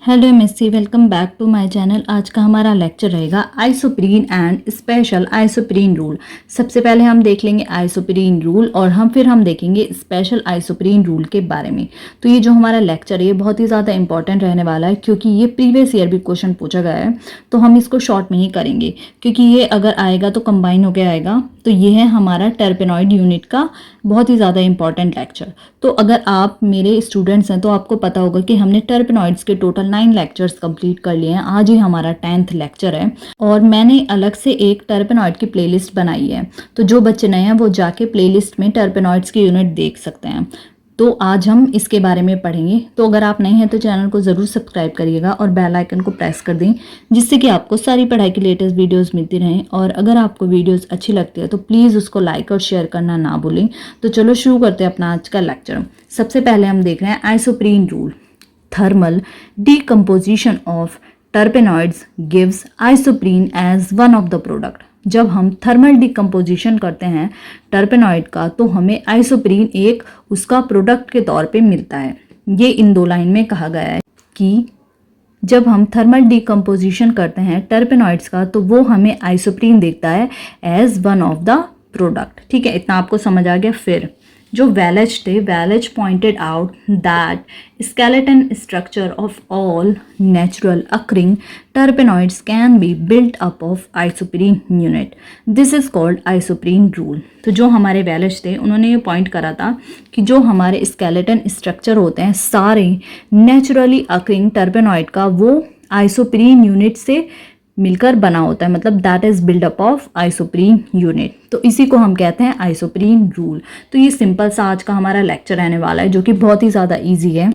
Hello MSc, welcome back to my channel. आज का हमारा लेक्चर रहेगा isoprene and special isoprene rule. सबसे पहले हम देख लेंगे आइसोप्रीन रूल और फिर हम देखेंगे स्पेशल आइसोप्रीन रूल के बारे में। तो ये जो हमारा लेक्चर है ये बहुत ही ज़्यादा इंपॉर्टेंट रहने वाला है क्योंकि ये प्रीवियस ईयर भी क्वेश्चन पूछा गया है। तो हम इसको शॉर्ट में ही करेंगे क्योंकि ये अगर आएगा तो कंबाइन होकर आएगा। तो ये है हमारा टर्पेनॉइड यूनिट का बहुत ही ज़्यादा इंपॉर्टेंट लेक्चर। तो अगर आप मेरे स्टूडेंट्स हैं तो आपको पता होगा कि हमने टर्पेनॉइड्स के टोटल 9 लेक्चर्स कंप्लीट कर लिए हैं। आज ही हमारा 10th लेक्चर है और मैंने अलग से एक टर्पेनॉइड की प्लेलिस्ट बनाई है। तो जो बच्चे नए हैं वो जाके प्लेलिस्ट में टर्पेनॉइड्स की यूनिट देख सकते हैं। तो आज हम इसके बारे में पढ़ेंगे। तो अगर आप नए हैं तो चैनल को ज़रूर सब्सक्राइब करिएगा और बेल आइकन को प्रेस कर दें जिससे कि आपको सारी पढ़ाई की लेटेस्ट वीडियोस मिलती रहें। और अगर आपको वीडियोस अच्छी लगती है तो प्लीज़ उसको लाइक और शेयर करना ना भूलें। तो चलो शुरू करते हैं अपना आज का लेक्चर। सबसे पहले हम देख रहे हैं isoprene rule. Thermal decomposition of terpenoids gives isoprene as one of the product। जब हम थर्मल डिकम्पोजिशन करते हैं टर्पेनॉइड का तो हमें आइसोप्रीन एक उसका प्रोडक्ट के तौर पे मिलता है। ये इन दो लाइन में कहा गया है कि जब हम थर्मल डिकम्पोजिशन करते हैं टर्पेनॉइड्स का तो वो हमें आइसोप्रीन देता है as one of the product. ठीक है, इतना आपको समझ आ गया। फिर जो वेलेज थे, Wallach pointed out that skeleton structure of all natural occurring terpenoids can be built up of isoprene unit. This is called isoprene rule। तो जो हमारे वेलेज थे उन्होंने ये पॉइंट करा था कि जो हमारे skeleton structure होते हैं सारे naturally occurring terpenoid का वो आइसोप्रीन यूनिट से मिलकर बना होता है, मतलब that is buildup of isoprene unit. तो इसी को हम कहते हैं आइसोप्रीन रूल। तो ये सिंपल सा आज का हमारा लेक्चर रहने वाला है जो कि बहुत ही ज़्यादा इजी है।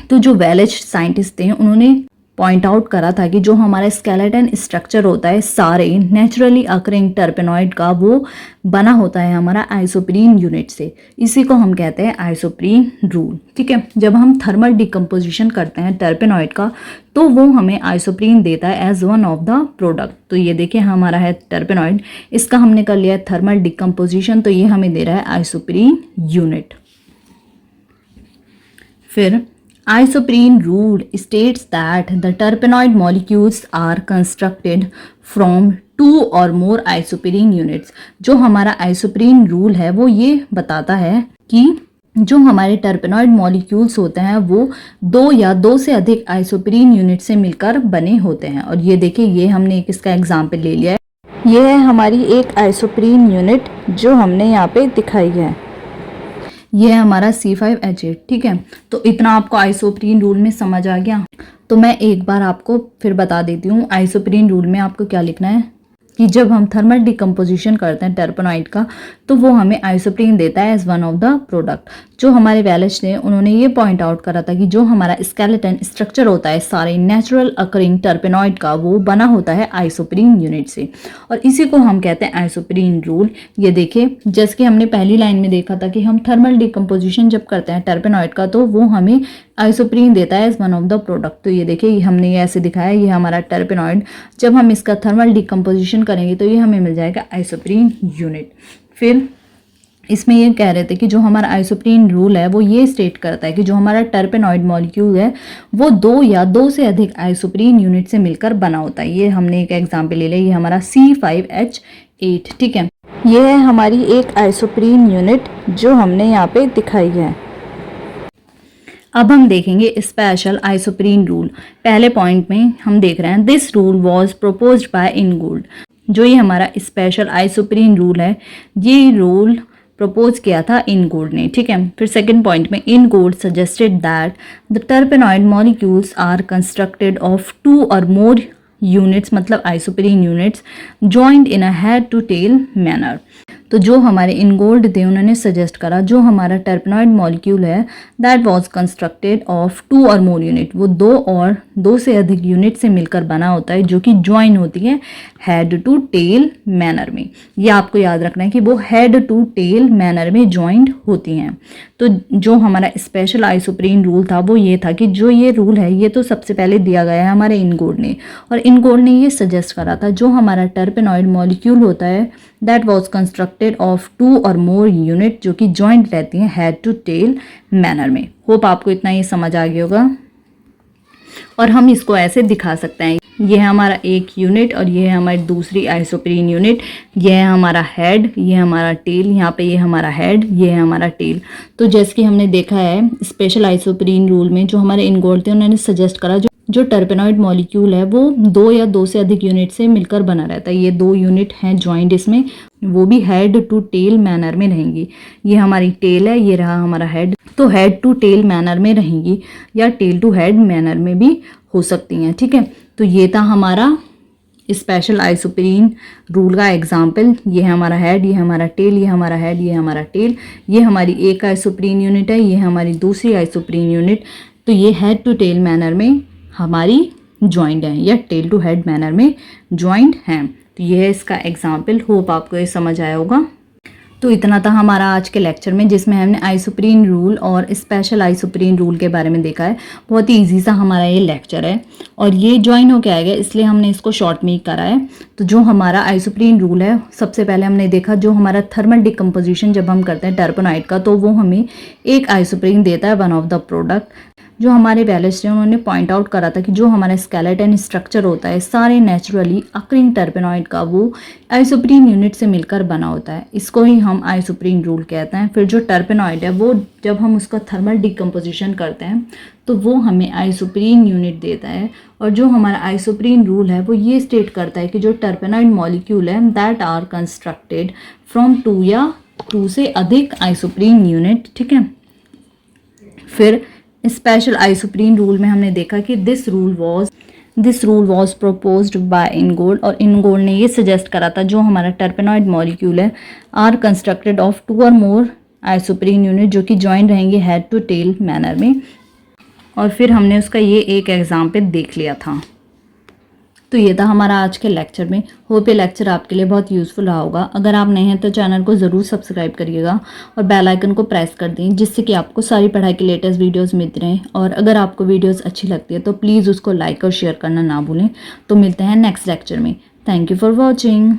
तो जो वेलेज साइंटिस्ट थे उन्होंने पॉइंट आउट करा था कि जो हमारा स्केलेटन स्ट्रक्चर होता है सारे नेचुरली अकरिंग टर्पेनॉइड का वो बना होता है हमारा आइसोप्रीन यूनिट से। इसी को हम कहते हैं आइसोप्रीन रूल। ठीक है, जब हम थर्मल डिकम्पोजिशन करते हैं टर्पेनॉइड का तो वो हमें आइसोप्रीन देता है as one of the product. तो ये देखिए हमारा है टर्पेनॉइड, इसका हमने कर लिया है थर्मल डिकम्पोजिशन, तो ये हमें दे रहा है आइसोप्रीन यूनिट। फिर isoprene rule states that the terpenoid molecules are constructed from 2 or more isoprene units। जो हमारा आइसोप्रीन रूल है वो ये बताता है कि जो हमारे टर्पेनॉइड मॉलिक्यूल्स होते हैं वो 2 या 2 से अधिक आइसोप्रीन यूनिट से मिलकर बने होते हैं। और ये देखिए ये हमने एक इसका एग्जाम्पल ले लिया है। ये है हमारी एक आइसोप्रीन यूनिट जो हमने यहाँ पे दिखाई है। ये है हमारा C5H8। ठीक है, तो इतना आपको आइसोप्रीन रूल में समझ आ गया। तो मैं एक बार आपको फिर बता देती हूँ आइसोप्रीन रूल में आपको क्या लिखना है कि जब हम थर्मल डिकम्पोजिशन करते हैं टर्पेनॉइड का तो वो हमें आइसोप्रीन देता है as one of the product. जो हमारे वेलेज ने उन्होंने ये पॉइंट आउट करा था कि जो हमारा स्केलेटन स्ट्रक्चर होता है सारे नेचुरल अकरिंग टर्पेनॉइड का वो बना होता है आइसोप्रीन यूनिट से, और इसी को हम कहते हैं आइसोप्रीन रूल। ये देखिए जैसे कि हमने पहली लाइन में देखा था कि हम थर्मल डिकम्पोजिशन जब करते हैं टर्पेनॉइड का तो वो हमें आइसोप्रीन देता है as one of the product. तो ये देखिए हमने ये ऐसे दिखाया, ये हमारा टर्पेनॉइड, जब हम इसका थर्मल डिकम्पोजिशन करेंगे तो ये हमें मिल जाएगा आइसोप्रीन यूनिट। फिर इसमें ये कह रहे थे कि जो हमारा आइसोप्रीन रूल है वो ये स्टेट करता है कि जो हमारा टर्पेनॉइड मॉलिक्यूल है वो 2 या 2 से अधिक आइसोप्रीन यूनिट से मिलकर बना होता है। ये हमने एक एग्जाम्पल ले लिया, ये हमारा C5H8। ठीक है, ये है हमारी एक आइसोप्रीन यूनिट जो हमने यहाँ पे दिखाई है। अब हम देखेंगे स्पेशल आइसोप्रीन रूल। पहले पॉइंट में हम देख रहे हैं this rule was proposed by Ingold. जो ये हमारा स्पेशल आइसोप्रीन रूल है ये रूल प्रपोज किया था इनगोल्ड ने। ठीक है, फिर सेकंड पॉइंट में Ingold suggested that the terpenoid molecules are constructed of 2 और मोर यूनिट्स, मतलब isoprene units joined in a head to tail manner. तो जो हमारे इनगोल्ड थे उन्होंने सजेस्ट करा जो हमारा टर्पेनॉइड मॉलिक्यूल है दैट वाज कंस्ट्रक्टेड ऑफ 2 और मोर यूनिट, वो 2 और 2 से अधिक यूनिट से मिलकर बना होता है जो कि ज्वाइन होती है हेड टू टेल मैनर में। ये आपको याद रखना है कि वो हेड टू टेल मैनर में ज्वाइंट होती हैं। तो जो हमारा स्पेशल आइसोप्रीन रूल था वो ये था कि जो ये रूल है ये तो सबसे पहले दिया गया है हमारे इनगोल्ड ने, और इनगोल्ड ने ये सजेस्ट करा था जो हमारा टर्पेनॉइड मॉलिक्यूल होता है दैट वाज कंस्ट्रक्टेड ऑफ 2 और मोर यूनिट जो कि ज्वाइंट रहती हैं हेड टू टेल मैनर में। होप आपको इतना ये समझ आ गया होगा। और हम इसको ऐसे दिखा सकते हैं, ये है हमारा एक यूनिट और ये है हमारी दूसरी आइसोप्रीन यूनिट, ये है हमारा हेड, ये है हमारा टेल, यहाँ पे ये हमारा हेड, ये है हमारा टेल। तो जैसे कि हमने देखा है स्पेशल आइसोप्रीन रूल में जो हमारे इनगोल्ड थे उन्होंने सजेस्ट करा जो टर्पेनॉइड मॉलिक्यूल है वो 2 या 2 से अधिक यूनिट से मिलकर बना रहता है। ये 2 यूनिट हैं ज्वाइंट इसमें, वो भी हेड टू टेल मैनर में रहेंगी। ये हमारी टेल है, ये रहा हमारा हेड, तो हेड टू टेल मैनर में रहेंगी या टेल टू हेड मैनर में भी हो सकती हैं, ठीक है। तो ये था हमारा स्पेशल आइसोप्रीन रूल का एग्जाम्पल। ये है हमारा हेड, ये हमारा टेल, ये हमारा हेड, ये हमारा टेल, ये हमारी एक आइसोप्रीन यूनिट है, ये हमारी दूसरी आइसोप्रीन यूनिट। तो ये हेड टू टेल मैनर में हमारी ज्वाइंट है या टेल टू हेड मैनर में ज्वाइंट हैं। तो ये है इसका एग्जाम्पल। होप आपको ये समझ आया होगा। तो इतना था हमारा आज के लेक्चर में जिसमें हमने आइसोप्रीन रूल और स्पेशल आइसोप्रीन रूल के बारे में देखा है। बहुत ही इजी सा हमारा ये लेक्चर है और ये ज्वाइन होके आएगा इसलिए हमने इसको शॉर्ट में ही करा है। तो जो हमारा आइसोप्रीन रूल है, सबसे पहले हमने देखा जो हमारा थर्मल डिकम्पोजिशन जब हम करते हैं टर्पेनॉइड का तो वो हमें एक आइसोप्रीन देता है वन ऑफ द प्रोडक्ट। जो हमारे बैलिस्ट हैं उन्होंने पॉइंट आउट करा था कि जो हमारा स्केलेटन स्ट्रक्चर होता है सारे नेचुरली अकरिंग टर्पेनॉइड का वो आइसोप्रीन यूनिट से मिलकर बना होता है। इसको ही हम आइसोप्रीन रूल कहते हैं। फिर जो टर्पेनॉइड है वो जब हम उसका थर्मल डिकम्पोजिशन करते हैं तो वो हमें आइसोप्रीन यूनिट देता है। और जो हमारा आइसोप्रीन रूल है वो ये स्टेट करता है कि जो टर्पेनॉइड मॉलिक्यूल है दैट आर कंस्ट्रक्टेड फ्रॉम 2 या 2 से अधिक आइसोप्रीन यूनिट, ठीक है। फिर स्पेशल आइसोप्रीन रूल में हमने देखा कि this rule was proposed by Ingold और इनगोल्ड ने ये सजेस्ट करा था जो हमारा टर्पेनॉइड मॉलिक्यूल है आर कंस्ट्रक्टेड ऑफ 2 और मोर आइसोप्रीन यूनिट जो कि ज्वाइन रहेंगे हेड टू टेल मैनर में। और फिर हमने उसका ये एक एग्जाम्पल देख लिया था। तो ये था हमारा आज के लेक्चर में। होप ये लेक्चर आपके लिए बहुत यूज़फुल रहा होगा। अगर आप नए हैं तो चैनल को ज़रूर सब्सक्राइब करिएगा और बेल आइकन को प्रेस कर दें जिससे कि आपको सारी पढ़ाई की लेटेस्ट वीडियोस मिलती रहें। और अगर आपको वीडियोस अच्छी लगती है तो प्लीज़ उसको लाइक और शेयर करना ना भूलें। तो मिलते हैं नेक्स्ट लेक्चर में। Thank you for watching.